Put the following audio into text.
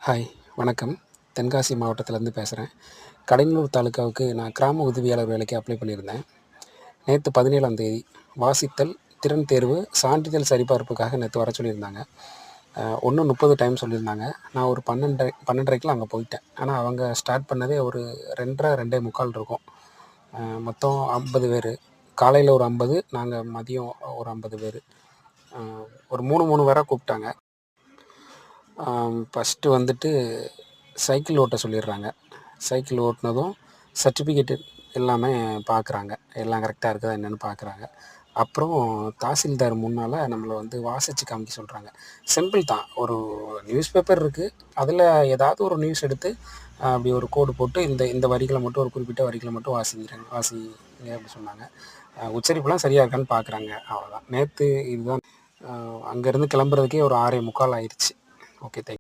Hi, வணக்கம். தென்காசி மாவட்டத்திலேருந்து பேசுகிறேன். கடலூர் தாலுக்காவுக்கு நான் கிராம உதவியாளர் வேலைக்கு அப்ளை பண்ணியிருந்தேன். நேற்று 17ஆம் தேதி வாசித்தல், திறன் தேர்வு, சான்றிதழ் சரிபார்ப்புக்காக நேற்று வர சொல்லியிருந்தாங்க. 1:30 டைம் சொல்லியிருந்தாங்க. நான் ஒரு 12:30க்கெலாம் அங்கே போயிட்டேன். ஆனால் அவங்க ஸ்டார்ட் பண்ணதே ஒரு 2:30, 2:45 இருக்கும். மொத்தம் 50 பேர். காலையில் ஒரு 50, நாங்கள் மதியம் ஒரு 50 பேர். ஒரு 3 பேராக கூப்பிட்டாங்க. ஃபஸ்ட்டு வந்துட்டு சைக்கிள் ஓட்ட சொல்லிடுறாங்க. சைக்கிள் ஓட்டினதும் சர்டிஃபிகேட்டு எல்லாமே பார்க்குறாங்க. எல்லாம் கரெக்டாக இருக்குதா என்னென்னு பார்க்குறாங்க. அப்புறம் தாசில்தார் முன்னால் நம்மளை வந்து வாசித்து காமிக்க சொல்கிறாங்க. சிம்பிள் தான். ஒரு நியூஸ் பேப்பர் இருக்குது. அதில் ஏதாவது ஒரு நியூஸ் எடுத்து அப்படி ஒரு கோடு போட்டு இந்த இந்த வரிகளை மட்டும், ஒரு குறிப்பிட்ட வரிகளை மட்டும் வாசிங்க அப்படி சொன்னாங்க. உச்சரிப்புலாம் சரியாக இருக்கான்னு பார்க்குறாங்க. அவ்வளோதான். நேற்று இதுதான். அங்கேருந்து கிளம்புறதுக்கே ஒரு 6:45 ஆயிடுச்சு. Okay, thank you.